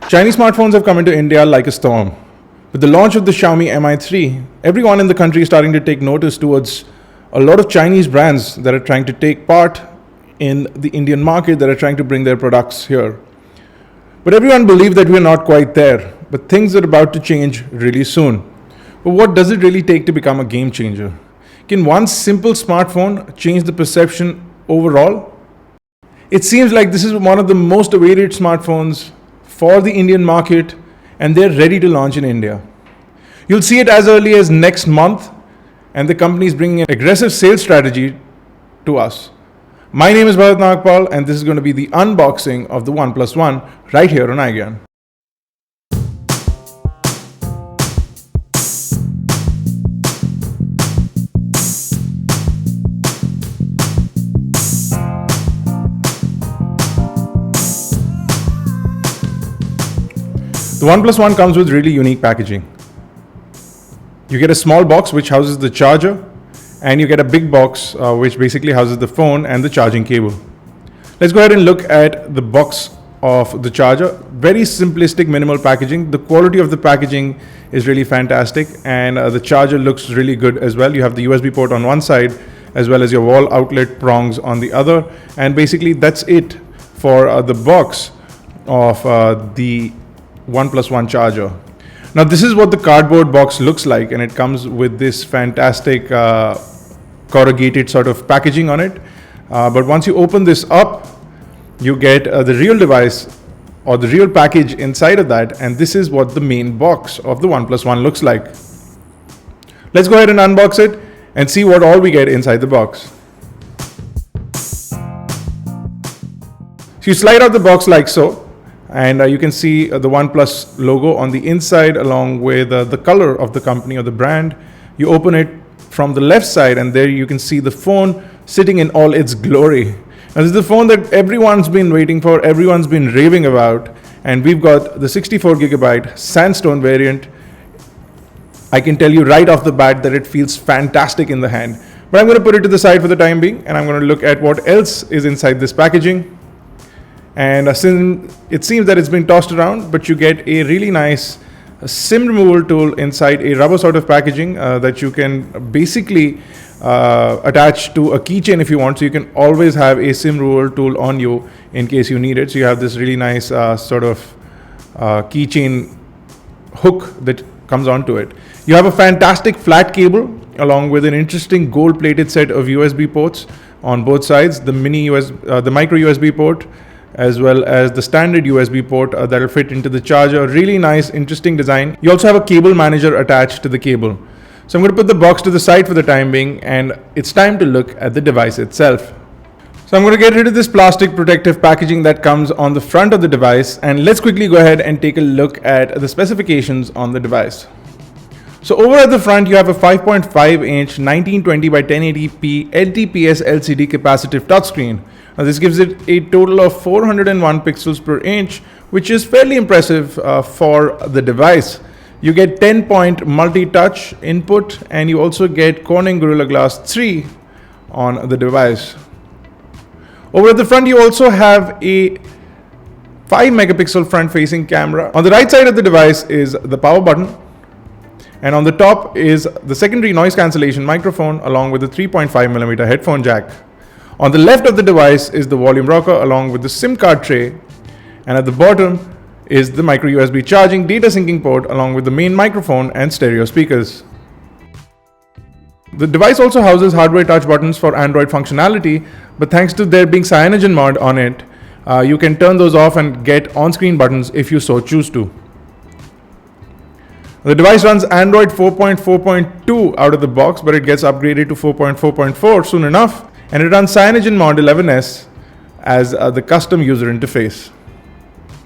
Chinese smartphones have come into India like a storm. With the launch of the Xiaomi Mi 3, everyone in the country is starting to take notice towards a lot of Chinese brands that are trying to take part in the Indian market, that are trying to bring their products here. But everyone believes that we're not quite there, but things are about to change really soon. But what does it really take to become a game changer? Can one simple smartphone change the perception overall? It seems like this is one of the most awaited smartphones for the Indian market, and they're ready to launch in India. You'll see it as early as next month, and the company is bringing an aggressive sales strategy to us. My name is Bharat Nagpal, and this is going to be the unboxing of the OnePlus One right here on iGyan. The OnePlus One comes with really unique packaging. You get a small box which houses the charger, and you get a big box which basically houses the phone and the charging cable. Let's go ahead and look at the box of the charger. Very simplistic, minimal packaging. The quality of the packaging is really fantastic, and the charger looks really good as well. You have the USB port on one side as well as your wall outlet prongs on the other, and basically that's it for the box of the OnePlus One charger. Now this is what the cardboard box looks like, and it comes with this fantastic corrugated sort of packaging on it. But once you open this up, you get the real device or the real package inside of that, and this is what the main box of the OnePlus One looks like. Let's go ahead and unbox it and see what all we get inside the box. So you slide out the box like so, and you can see the OnePlus logo on the inside along with the color of the company or the brand. You open it from the left side, and there you can see the phone sitting in all its glory. Now this is the phone that everyone's been waiting for, everyone's been raving about, and we've got the 64GB Sandstone variant. I can tell you right off the bat that it feels fantastic in the hand. But I'm going to put it to the side for the time being, and I'm going to look at what else is inside this packaging. And it seems that it's been tossed around, but you get a really nice SIM removal tool inside a rubber sort of packaging that you can basically attach to a keychain if you want. So you can always have a SIM removal tool on you in case you need it. So you have this really nice sort of keychain hook that comes onto it. You have a fantastic flat cable along with an interesting gold-plated set of USB ports on both sides, the micro USB port, as well as the standard USB port that will fit into the charger. Really nice, interesting design. You also have a cable manager attached to the cable. So I'm going to put the box to the side for the time being, and it's time to look at the device itself. So I'm going to get rid of this plastic protective packaging that comes on the front of the device, and let's quickly go ahead and take a look at the specifications on the device. So over at the front, you have a 5.5-inch 1920 by 1080p LTPS LCD capacitive touchscreen. Now this gives it a total of 401 pixels per inch, which is fairly impressive for the device. You get 10-point multi-touch input, and you also get Corning Gorilla Glass 3 on the device. Over at the front, you also have a 5-megapixel front-facing camera. On the right side of the device is the power button, and on the top is the secondary noise cancellation microphone along with the 3.5mm headphone jack. On the left of the device is the volume rocker along with the SIM card tray, and at the bottom is the micro USB charging data syncing port along with the main microphone and stereo speakers. The device also houses hardware touch buttons for Android functionality, but thanks to there being CyanogenMod on it, you can turn those off and get on-screen buttons if you so choose to. The device runs Android 4.4.2 out of the box, but it gets upgraded to 4.4.4 soon enough. And it runs CyanogenMod 11S as the custom user interface.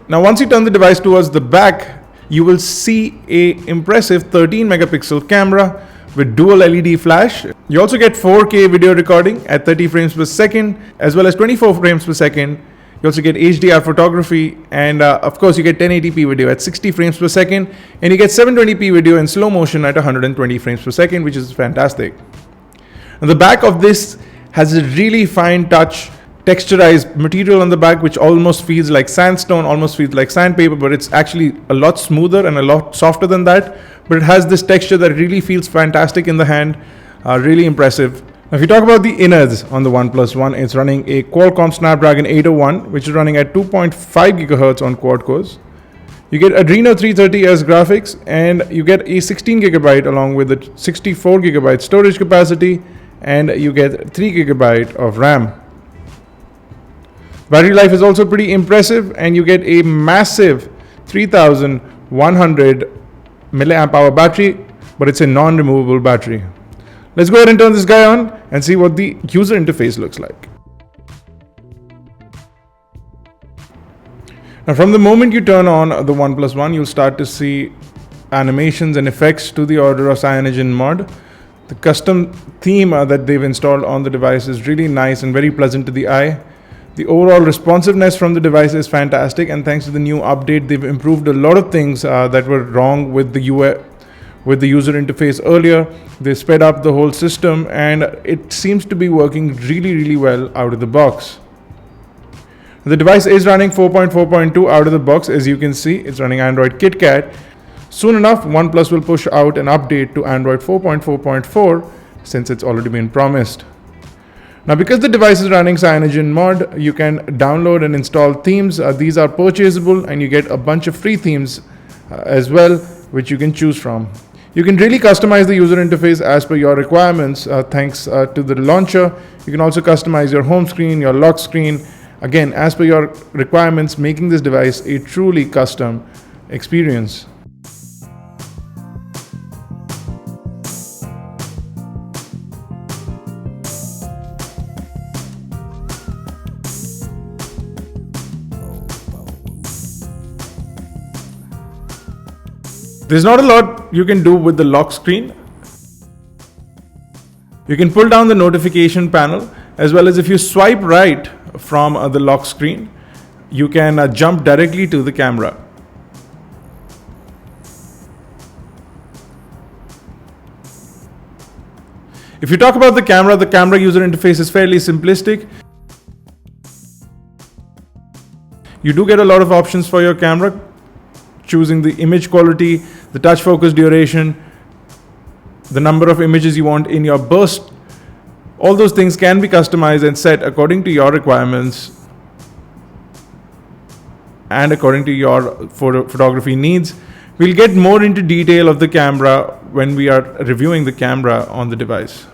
Now once you turn the device towards the back, you will see a impressive 13-megapixel camera with dual LED flash. You also get 4K video recording at 30 frames per second as well as 24 frames per second. You also get HDR photography, and of course you get 1080p video at 60 frames per second, and you get 720p video in slow motion at 120 frames per second, which is fantastic. Now the back of this has a really fine touch texturized material on the back, which almost feels like sandstone, almost feels like sandpaper, but it's actually a lot smoother and a lot softer than that. But it has this texture that really feels fantastic in the hand, really impressive. Now, if you talk about the innards on the OnePlus One, it's running a Qualcomm Snapdragon 801, which is running at 2.5 gigahertz on quad cores. You get Adreno 330S graphics, and you get a 16 gigabyte along with a 64 gigabyte storage capacity, and you get 3 gigabyte of RAM. Battery life is also pretty impressive, and you get a massive 3100 milliamp hour battery, but it's a non-removable battery. Let's go ahead and turn this guy on and see what the user interface looks like. Now, from the moment you turn on the OnePlus One, you'll start to see animations and effects to the order of CyanogenMod. The custom theme that they've installed on the device is really nice and very pleasant to the eye. The overall responsiveness from the device is fantastic, and thanks to the new update, they've improved a lot of things that were wrong with the user interface earlier. They sped up the whole system, and it seems to be working really well out of the box. The device is running 4.4.2 out of the box. As you can see, it's running Android KitKat. Soon enough, OnePlus will push out an update to Android 4.4.4 since it's already been promised. Now, because the device is running CyanogenMod, you can download and install themes. These are purchasable, and you get a bunch of free themes as well, which you can choose from. You can really customize the user interface as per your requirements thanks to the launcher. You can also customize your home screen, your lock screen, again, as per your requirements, making this device a truly custom experience. There's not a lot you can do with the lock screen. You can pull down the notification panel, as well as if you swipe right from the lock screen, you can jump directly to the camera. If you talk about the camera user interface is fairly simplistic. You do get a lot of options for your camera, choosing the image quality, the touch focus duration, the number of images you want in your burst. All those things can be customized and set according to your requirements and according to your photography needs. We'll get more into detail of the camera when we are reviewing the camera on the device.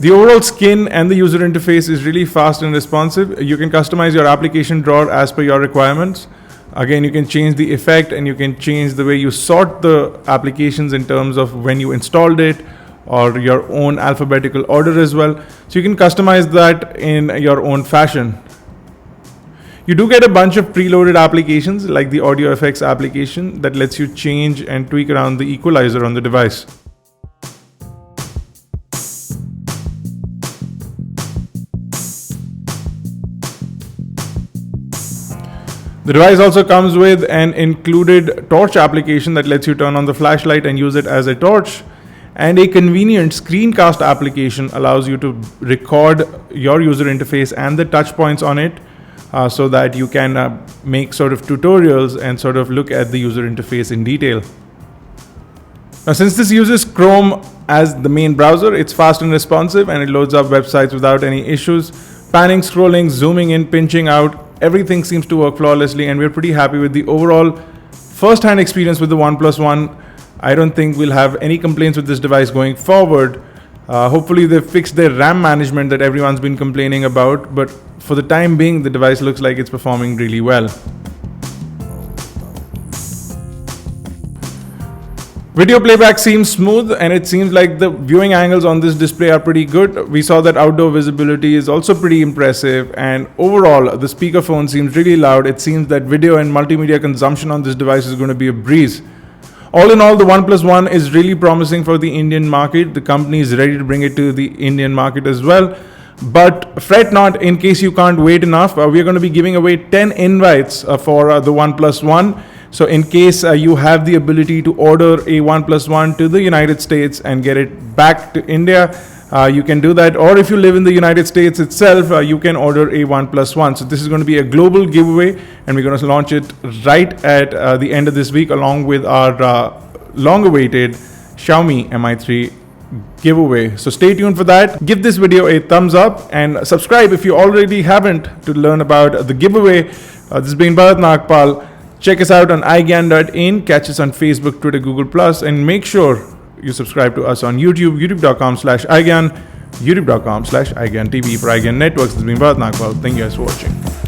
The overall skin and the user interface is really fast and responsive. You can customize your application drawer as per your requirements. Again, you can change the effect, and you can change the way you sort the applications in terms of when you installed it, or your own alphabetical order as well. So you can customize that in your own fashion. You do get a bunch of preloaded applications like the audio effects application that lets you change and tweak around the equalizer on the device. The device also comes with an included torch application that lets you turn on the flashlight and use it as a torch, and a convenient screencast application allows you to record your user interface and the touch points on it so that you can make sort of tutorials and sort of look at the user interface in detail. Now, since this uses Chrome as the main browser, it's fast and responsive, and it loads up websites without any issues. Panning, scrolling, zooming in, pinching out, everything seems to work flawlessly, and we're pretty happy with the overall first-hand experience with the OnePlus One. I don't think we'll have any complaints with this device going forward. Hopefully they've fixed their RAM management that everyone's been complaining about, but for the time being, the device looks like it's performing really well. Video playback seems smooth, and it seems like the viewing angles on this display are pretty good. We saw that outdoor visibility is also pretty impressive, and overall the speakerphone seems really loud. It seems that video and multimedia consumption on this device is going to be a breeze. All in all, the OnePlus One is really promising for the Indian market. The company is ready to bring it to the Indian market as well. But fret not, in case you can't wait enough, we're going to be giving away 10 invites for the OnePlus One. So in case you have the ability to order a OnePlus One to the United States and get it back to India, You can do that, or if you live in the United States itself, you can order a OnePlus One. So this is going to be a global giveaway, and we're going to launch it right at the end of this week, along with our long-awaited Xiaomi Mi 3 giveaway. So stay tuned for that. Give this video a thumbs up and subscribe if you already haven't to learn about the giveaway. This has been Bharat Nagpal. Check us out on igyan.in, catch us on Facebook, Twitter, Google+, and make sure you subscribe to us on YouTube, youtube.com/igyan, youtube.com/igyan TV for igyan Networks. This has been Bharat Nagpal. Thank you guys for watching.